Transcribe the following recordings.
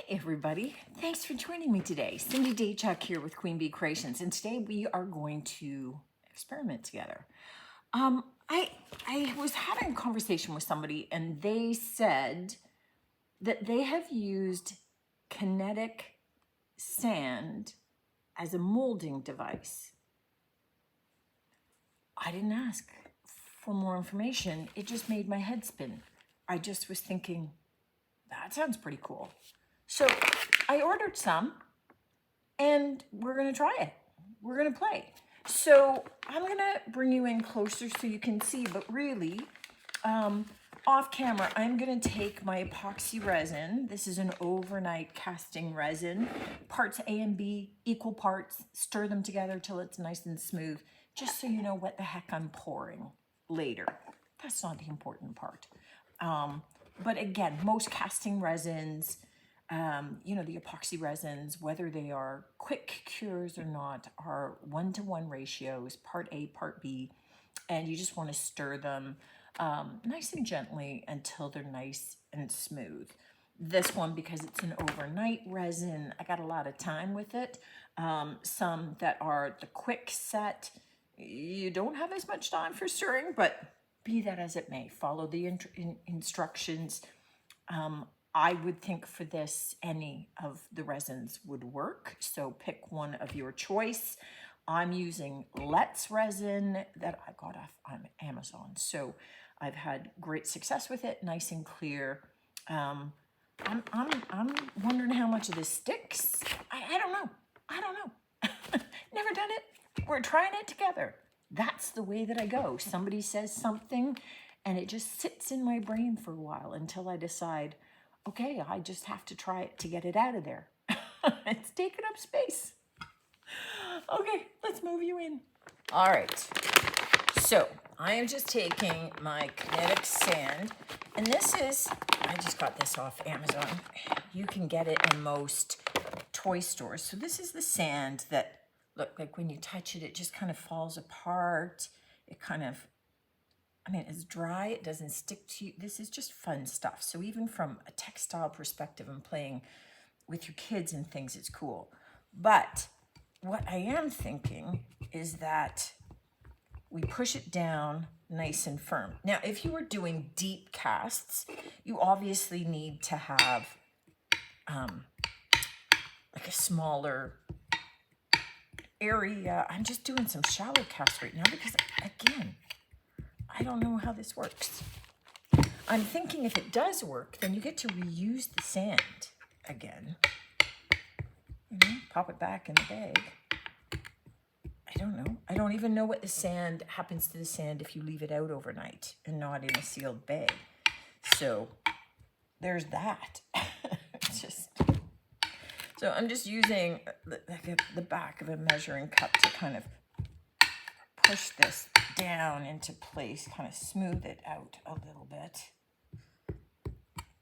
Everybody, thanks for joining me today. Cindy Daychuck here with Queen Bee Creations, and today we are going to experiment together. I was having a conversation with somebody, and they said that they have used Kinetic sand as a molding device. I didn't ask for more information. It just made my head spin. I just was thinking, that sounds pretty cool. So I ordered some, and we're gonna try it. We're gonna play. So I'm gonna bring you in closer so you can see, but really, off camera, I'm gonna take my epoxy resin. This is an overnight casting resin. Parts A and B, equal parts, stir them together till it's nice and smooth, just so you know what the heck I'm pouring later. That's not the important part. But again, most casting resins, the epoxy resins, whether they are quick cures or not, are 1-to-1 ratios, part A, part B, and you just want to stir them nice and gently until they're nice and smooth. This one, because it's an overnight resin, I got a lot of time with it. Some that are the quick set, you don't have as much time for stirring, but be that as it may, follow the instructions. I would think for this, any of the resins would work. So pick one of your choice. I'm using Let's resin that I got off on Amazon. So I've had great success with it, nice and clear. I'm wondering how much of this sticks. I don't know. I don't know. Never done it. We're trying it together. That's the way that I go. Somebody says something and it just sits in my brain for a while until I decide, okay, I just have to try it to get it out of there. It's taking up space. Okay, let's move you in. All right, so I am just taking my Kinetic sand, and this is, I just got this off Amazon. You can get it in most toy stores. So this is the sand that, look, like when you touch it, it just kind of falls apart. It kind of, it's dry, it doesn't stick to you. This is just fun stuff. So even from a textile perspective and playing with your kids and things, it's cool. But what I am thinking is that we push it down nice and firm. Now, if you were doing deep casts, you obviously need to have like a smaller area. I'm just doing some shallow casts right now because, again, I don't know how this works. I'm thinking if it does work, then you get to reuse the sand again. Pop it back in the bag. I don't know. I don't even know what the sand happens to the sand if you leave it out overnight and not in a sealed bag. So there's that. So I'm just using the back of a measuring cup to kind of push this down into place, kind of smooth it out a little bit,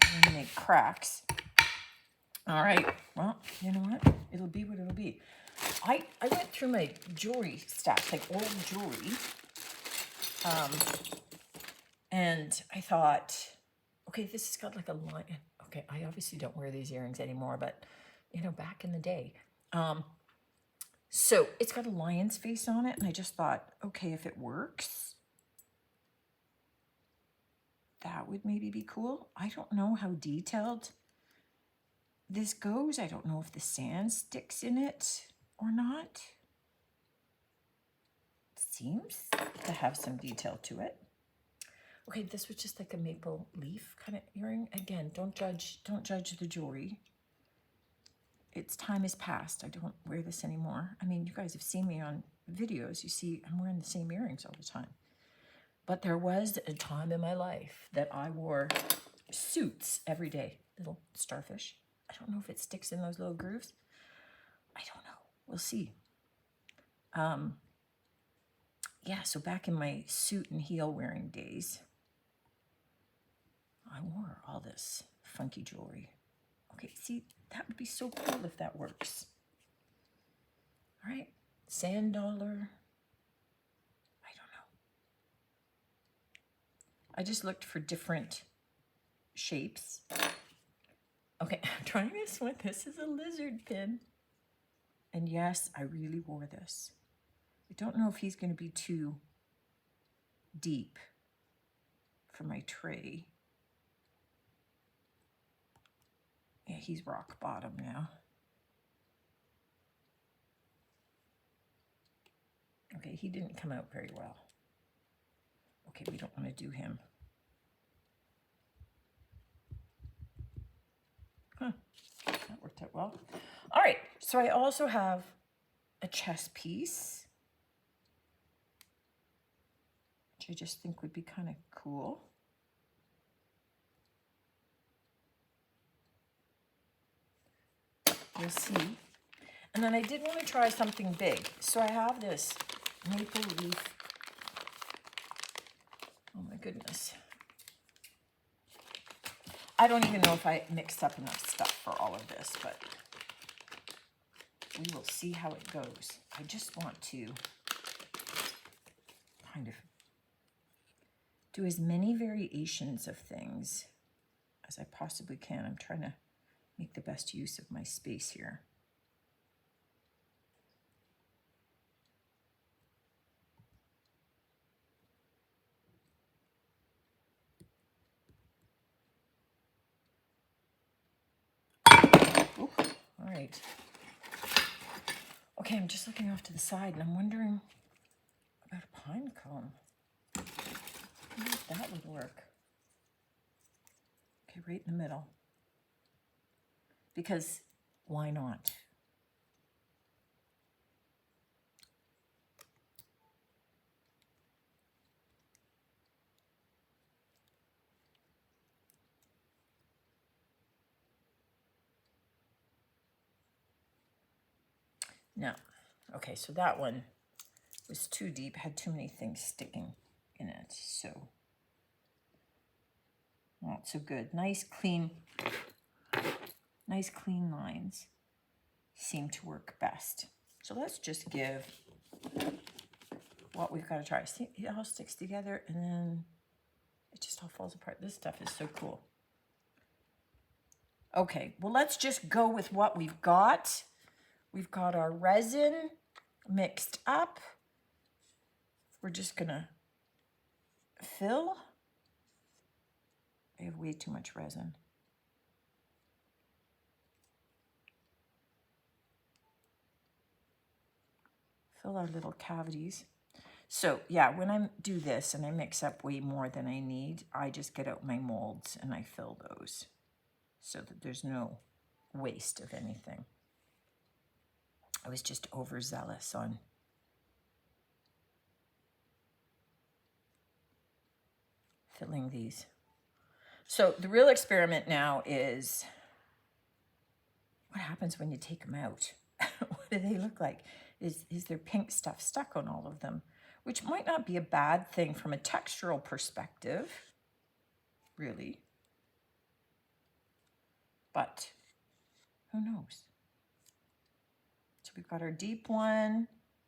eliminate cracks. All right, well, you know what? It'll be what it'll be. I went through my jewelry stash, like old jewelry, and I thought, okay, this has got like a line. Okay, I obviously don't wear these earrings anymore, but, back in the day. So it's got a lion's face on it, and I just thought, okay, if it works, that would maybe be cool. I don't know how detailed this goes. I don't know if the sand sticks in it or not. It seems to have some detail to it. Okay, this was just like a maple leaf kind of earring. Again, don't judge the jewelry. Its time has passed. I don't wear this anymore. You guys have seen me on videos. You see I'm wearing the same earrings all the time. But there was a time in my life that I wore suits every day. Little starfish. I don't know if it sticks in those little grooves. I don't know. We'll see. Yeah, so back in my suit and heel wearing days, I wore all this funky jewelry. Okay, see, that would be so cool if that works. All right, sand dollar. I don't know. I just looked for different shapes Okay, I'm trying this one. This is a lizard pin. And yes, I really wore this. I don't know if he's going to be too deep for my tray. Yeah, he's rock bottom now. Okay, he didn't come out very well. Okay, we don't want to do him. Huh, that worked out well. All right, so I also have a chest piece, which I just think would be kind of cool. You'll see. And then I did want to try something big. So I have this maple leaf. Oh my goodness. I don't even know if I mixed up enough stuff for all of this, but we will see how it goes. I just want to kind of do as many variations of things as I possibly can. I'm trying to make the best use of my space here. Ooh, all right. Okay, I'm just looking off to the side and I'm wondering about a pine cone. I wonder if that would work. Okay, right in the middle. Because why not? No. Okay, so that one was too deep, had too many things sticking in it, so not so good. Nice clean lines seem to work best. So let's just give what we've got to try. See, it all sticks together and then it just all falls apart. This stuff is so cool. Okay, well, let's just go with what we've got. We've got our resin mixed up. We're just gonna fill. I have way too much resin. Fill our little cavities. So yeah, when I do this and I mix up way more than I need, I just get out my molds and I fill those so that there's no waste of anything. I was just overzealous on filling these. So the real experiment now is what happens when you take them out? What do they look like? Is there pink stuff stuck on all of them? Which might not be a bad thing from a textural perspective, really. But who knows? So we've got our deep one,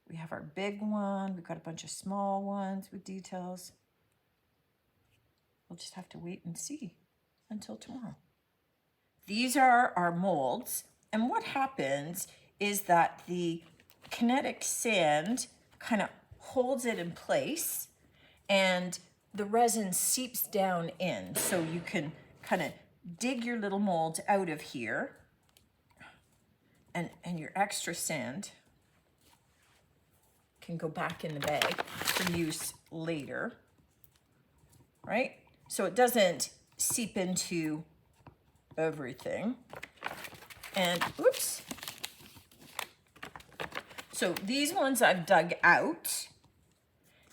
we have our big one, we've got a bunch of small ones with details. We'll just have to wait and see until tomorrow. These are our molds, and what happens is that the Kinetic sand kind of holds it in place and the resin seeps down in, so you can kind of dig your little molds out of here, and your extra sand can go back in the bag for use later, right? So it doesn't seep into everything. And oops. So these ones I've dug out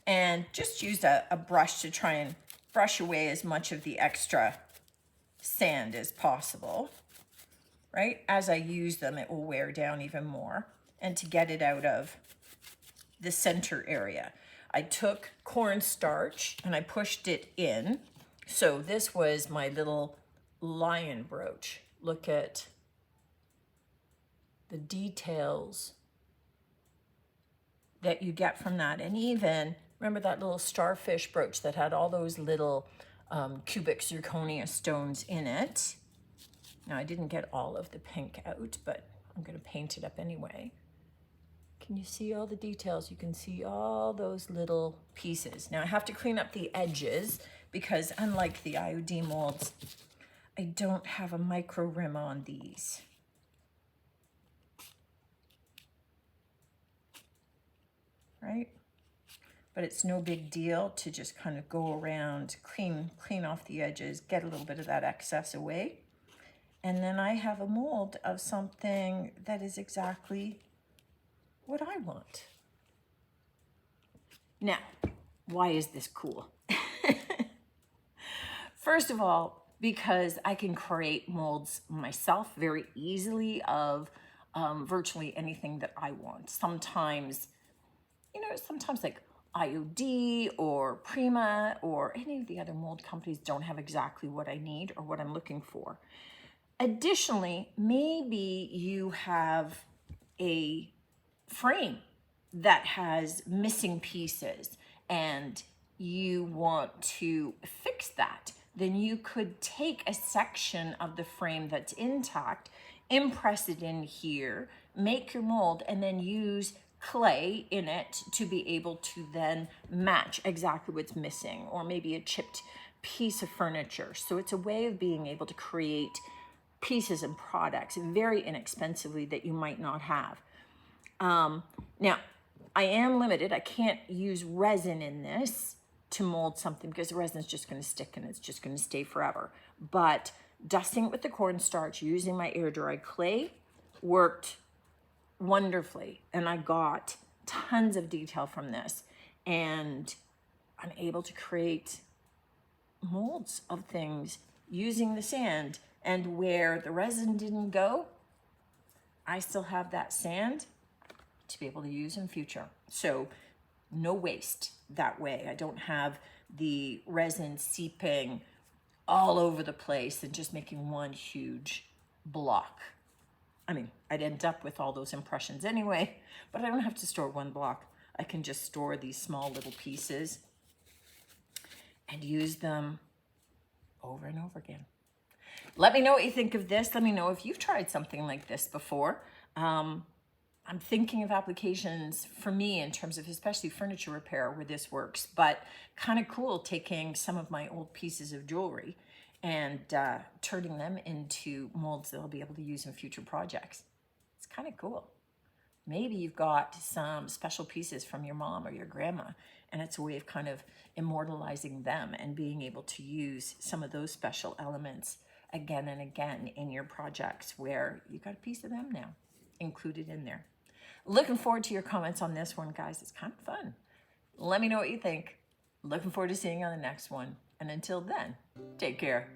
and just used a brush to try and brush away as much of the extra sand as possible, right? As I use them, it will wear down even more. And to get it out of the center area, I took cornstarch and I pushed it in. So this was my little lion brooch. Look at the details that you get from that. And even, remember that little starfish brooch that had all those little cubic zirconia stones in it? Now I didn't get all of the pink out, but I'm gonna paint it up anyway. Can you see all the details? You can see all those little pieces. Now I have to clean up the edges because unlike the IOD molds, I don't have a micro rim on these. Right? But it's no big deal to just kind of go around, clean off the edges, get a little bit of that excess away. And then I have a mold of something that is exactly what I want. Now, why is this cool? First of all, because I can create molds myself very easily of virtually anything that I want. Sometimes, you know, sometimes like IOD or Prima or any of the other mold companies don't have exactly what I need or what I'm looking for. Additionally, maybe you have a frame that has missing pieces and you want to fix that. Then you could take a section of the frame that's intact, impress it in here, make your mold, and then use clay in it to be able to then match exactly what's missing, or maybe a chipped piece of furniture. So it's a way of being able to create pieces and products very inexpensively that you might not have. Now, I am limited. I can't use resin in this to mold something because the resin is just going to stick and it's just going to stay forever. But dusting it with the cornstarch, using my air dried clay worked wonderfully. And I got tons of detail from this. And I'm able to create molds of things using the sand. And where the resin didn't go, I still have that sand to be able to use in future. So no waste that way. I don't have the resin seeping all over the place and just making one huge block. I mean, I'd end up with all those impressions anyway, but I don't have to store one block. I can just store these small little pieces and use them over and over again. Let me know what you think of this. Let me know if you've tried something like this before. I'm thinking of applications for me in terms of especially furniture repair where this works, but kind of cool taking some of my old pieces of jewelry and turning them into molds that I'll be able to use in future projects. It's kind of cool. Maybe you've got some special pieces from your mom or your grandma, and it's a way of kind of immortalizing them and being able to use some of those special elements again and again in your projects where you got a piece of them now included in there. Looking forward to your comments on this one, guys. It's kind of fun. Let me know what you think. Looking forward to seeing you on the next one. And until then, take care.